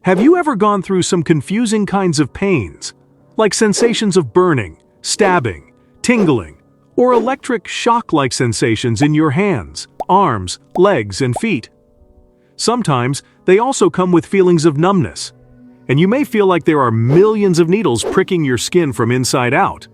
Have you ever gone through some confusing kinds of pains, like sensations of burning, stabbing, tingling, or electric shock-like sensations in your hands, arms, legs, and feet? Sometimes they also come with feelings of numbness, and you may feel like there are millions of needles pricking your skin from inside out.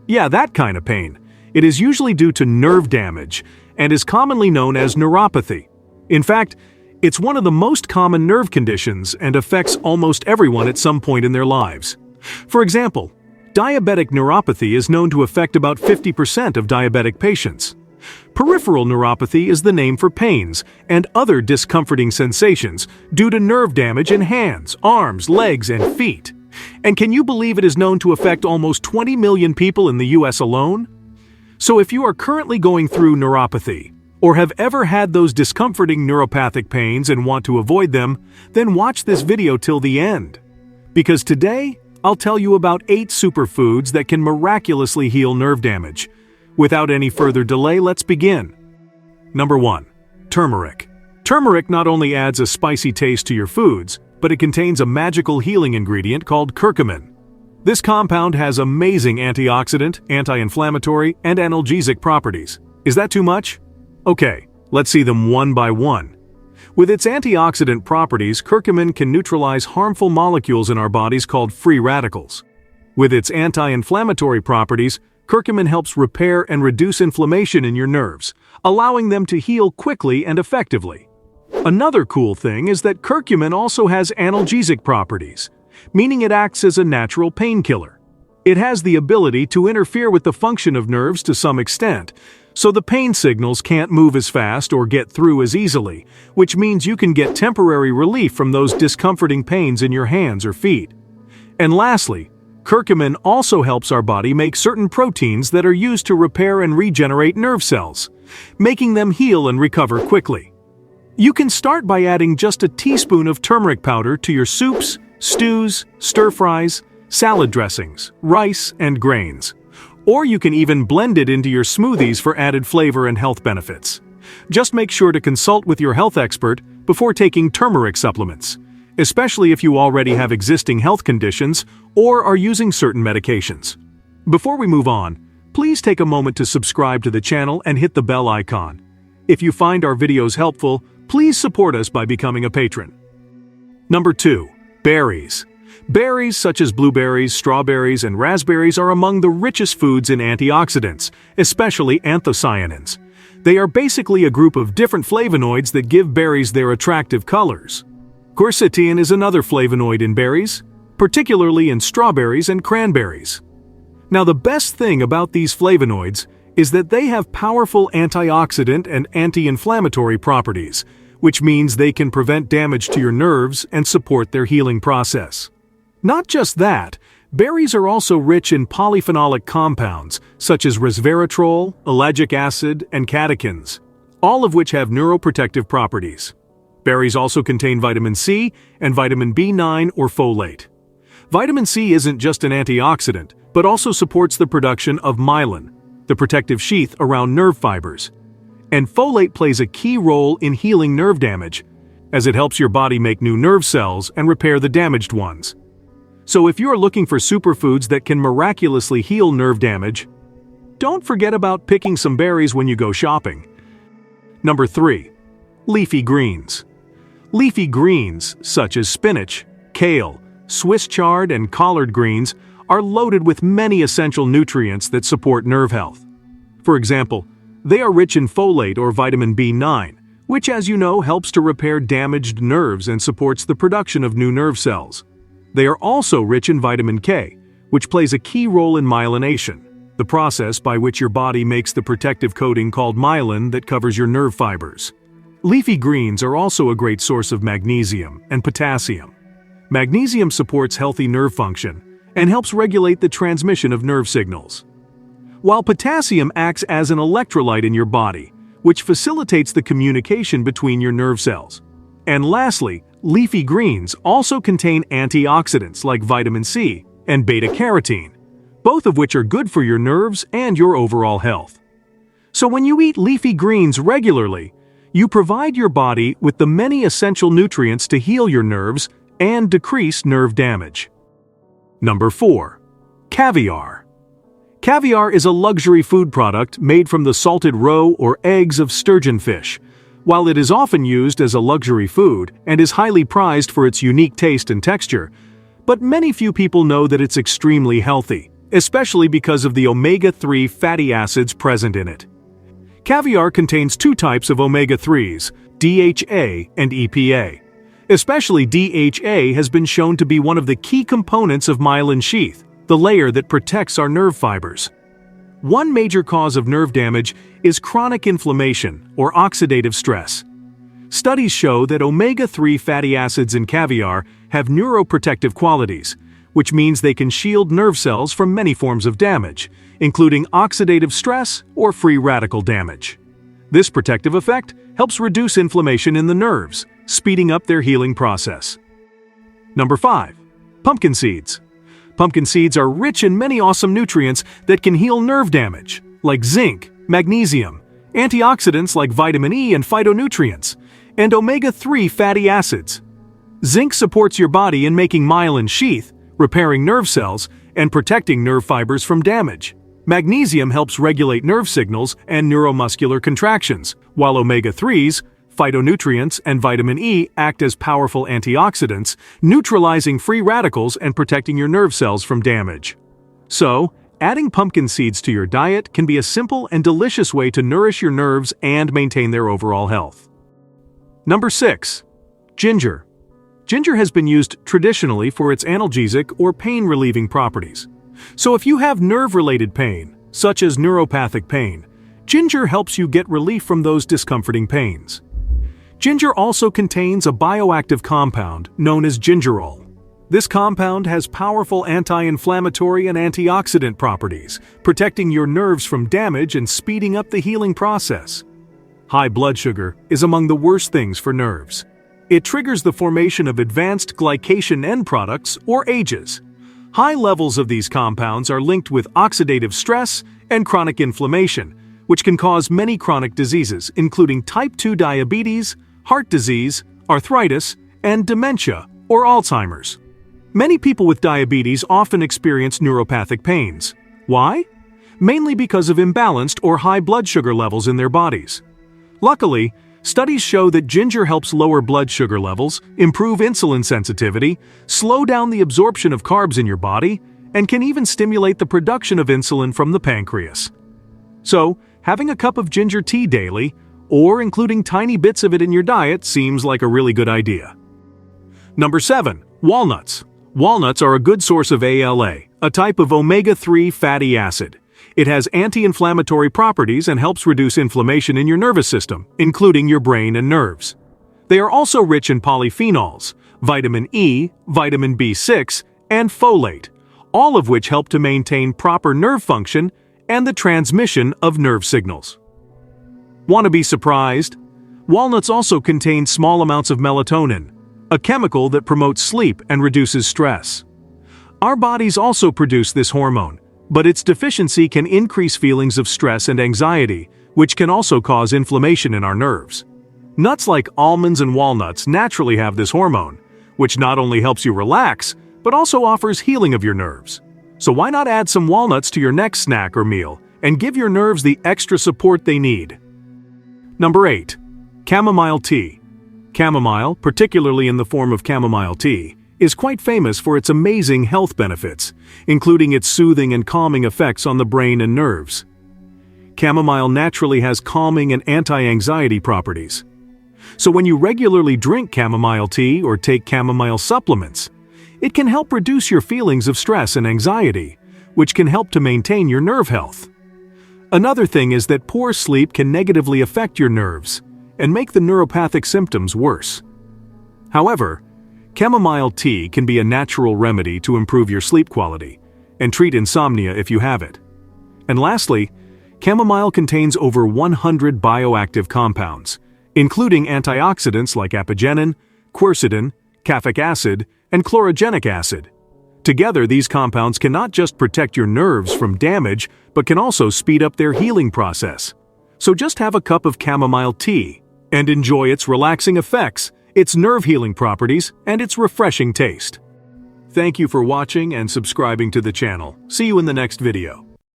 Yeah, that kind of pain. It is usually due to nerve damage and is commonly known as neuropathy. In fact, it's one of the most common nerve conditions and affects almost everyone at some point in their lives. For example, diabetic neuropathy is known to affect about 50% of diabetic patients. Peripheral neuropathy is the name for pains and other discomforting sensations due to nerve damage in hands, arms, legs, and feet. And can you believe it is known to affect almost 20 million people in the US alone? So if you are currently going through neuropathy, or have ever had those discomforting neuropathic pains and want to avoid them, then watch this video till the end. Because today, I'll tell you about 8 superfoods that can miraculously heal nerve damage. Without any further delay, let's begin. Number 1. Turmeric. Turmeric not only adds a spicy taste to your foods, but it contains a magical healing ingredient called curcumin. This compound has amazing antioxidant, anti-inflammatory, and analgesic properties. Is that too much? Okay, let's see them one by one. With its antioxidant properties, curcumin can neutralize harmful molecules in our bodies called free radicals. With its anti-inflammatory properties, curcumin helps repair and reduce inflammation in your nerves, allowing them to heal quickly and effectively. Another cool thing is that curcumin also has analgesic properties, meaning it acts as a natural painkiller. It has the ability to interfere with the function of nerves to some extent, so the pain signals can't move as fast or get through as easily, which means you can get temporary relief from those discomforting pains in your hands or feet. And lastly, curcumin also helps our body make certain proteins that are used to repair and regenerate nerve cells, making them heal and recover quickly. You can start by adding just a teaspoon of turmeric powder to your soups, stews, stir-fries, salad dressings, rice, and grains. Or you can even blend it into your smoothies for added flavor and health benefits. Just make sure to consult with your health expert before taking turmeric supplements, especially if you already have existing health conditions or are using certain medications. Before we move on, please take a moment to subscribe to the channel and hit the bell icon. If you find our videos helpful, please support us by becoming a patron. Number 2. Berries. Berries such as blueberries, strawberries, and raspberries are among the richest foods in antioxidants, especially anthocyanins. They are basically a group of different flavonoids that give berries their attractive colors. Quercetin is another flavonoid in berries, particularly in strawberries and cranberries. Now, the best thing about these flavonoids is that they have powerful antioxidant and anti-inflammatory properties, which means they can prevent damage to your nerves and support their healing process. Not just that, berries are also rich in polyphenolic compounds such as resveratrol, ellagic acid, and catechins, all of which have neuroprotective properties. Berries also contain vitamin C and vitamin B9 or folate. Vitamin C isn't just an antioxidant, but also supports the production of myelin, the protective sheath around nerve fibers. And folate plays a key role in healing nerve damage, as it helps your body make new nerve cells and repair the damaged ones. So if you're looking for superfoods that can miraculously heal nerve damage, don't forget about picking some berries when you go shopping. Number 3. Leafy greens. Leafy greens, such as spinach, kale, Swiss chard, and collard greens, are loaded with many essential nutrients that support nerve health. For example, they are rich in folate or vitamin B9, which, as you know, helps to repair damaged nerves and supports the production of new nerve cells. They are also rich in vitamin K, which plays a key role in myelination, the process by which your body makes the protective coating called myelin that covers your nerve fibers. Leafy greens are also a great source of magnesium and potassium. Magnesium supports healthy nerve function and helps regulate the transmission of nerve signals, while potassium acts as an electrolyte in your body, which facilitates the communication between your nerve cells. And lastly, leafy greens also contain antioxidants like vitamin C and beta-carotene, both of which are good for your nerves and your overall health. So when you eat leafy greens regularly, you provide your body with the many essential nutrients to heal your nerves and decrease nerve damage. Number 4. Caviar. Caviar is a luxury food product made from the salted roe or eggs of sturgeon fish. While it is often used as a luxury food and is highly prized for its unique taste and texture, but few people know that it's extremely healthy, especially because of the omega-3 fatty acids present in it. Caviar contains 2 types of omega-3s, DHA and EPA. Especially DHA has been shown to be one of the key components of myelin sheath, the layer that protects our nerve fibers. One major cause of nerve damage is chronic inflammation or oxidative stress. Studies show that omega-3 fatty acids in caviar have neuroprotective qualities, which means they can shield nerve cells from many forms of damage, including oxidative stress or free radical damage. This protective effect helps reduce inflammation in the nerves, speeding up their healing process. Number 5. Pumpkin seeds. Pumpkin seeds are rich in many awesome nutrients that can heal nerve damage, like zinc, magnesium, antioxidants like vitamin E and phytonutrients, and omega-3 fatty acids. Zinc supports your body in making myelin sheath, repairing nerve cells, and protecting nerve fibers from damage. Magnesium helps regulate nerve signals and neuromuscular contractions, while omega-3s, phytonutrients, and vitamin E act as powerful antioxidants, neutralizing free radicals and protecting your nerve cells from damage. So, adding pumpkin seeds to your diet can be a simple and delicious way to nourish your nerves and maintain their overall health. Number 6. Ginger. Ginger has been used traditionally for its analgesic or pain-relieving properties. So if you have nerve-related pain, such as neuropathic pain, ginger helps you get relief from those discomforting pains. Ginger also contains a bioactive compound known as gingerol. This compound has powerful anti-inflammatory and antioxidant properties, protecting your nerves from damage and speeding up the healing process. High blood sugar is among the worst things for nerves. It triggers the formation of advanced glycation end products, or AGEs. High levels of these compounds are linked with oxidative stress and chronic inflammation, which can cause many chronic diseases, including type 2 diabetes, heart disease, arthritis, and dementia, or Alzheimer's. Many people with diabetes often experience neuropathic pains. Why? Mainly because of imbalanced or high blood sugar levels in their bodies. Luckily, studies show that ginger helps lower blood sugar levels, improve insulin sensitivity, slow down the absorption of carbs in your body, and can even stimulate the production of insulin from the pancreas. So, having a cup of ginger tea daily, or including tiny bits of it in your diet, seems like a really good idea. Number 7. Walnuts. Walnuts are a good source of ALA, a type of omega-3 fatty acid. It has anti-inflammatory properties and helps reduce inflammation in your nervous system, including your brain and nerves. They are also rich in polyphenols, vitamin E, vitamin B6, and folate, all of which help to maintain proper nerve function and the transmission of nerve signals. Want to be surprised? Walnuts also contain small amounts of melatonin, a chemical that promotes sleep and reduces stress. Our bodies also produce this hormone, but its deficiency can increase feelings of stress and anxiety, which can also cause inflammation in our nerves. Nuts like almonds and walnuts naturally have this hormone, which not only helps you relax, but also offers healing of your nerves. So why not add some walnuts to your next snack or meal and give your nerves the extra support they need? Number 8. Chamomile tea. Chamomile, particularly in the form of chamomile tea, is quite famous for its amazing health benefits, including its soothing and calming effects on the brain and nerves. Chamomile naturally has calming and anti-anxiety properties. So when you regularly drink chamomile tea or take chamomile supplements, it can help reduce your feelings of stress and anxiety, which can help to maintain your nerve health. Another thing is that poor sleep can negatively affect your nerves and make the neuropathic symptoms worse. However, chamomile tea can be a natural remedy to improve your sleep quality and treat insomnia if you have it. And lastly, chamomile contains over 100 bioactive compounds, including antioxidants like apigenin, quercetin, caffeic acid, and chlorogenic acid. Together, these compounds can not just protect your nerves from damage, but can also speed up their healing process. So just have a cup of chamomile tea and enjoy its relaxing effects its nerve-healing properties, and its refreshing taste. Thank you for watching and subscribing to the channel. See you in the next video.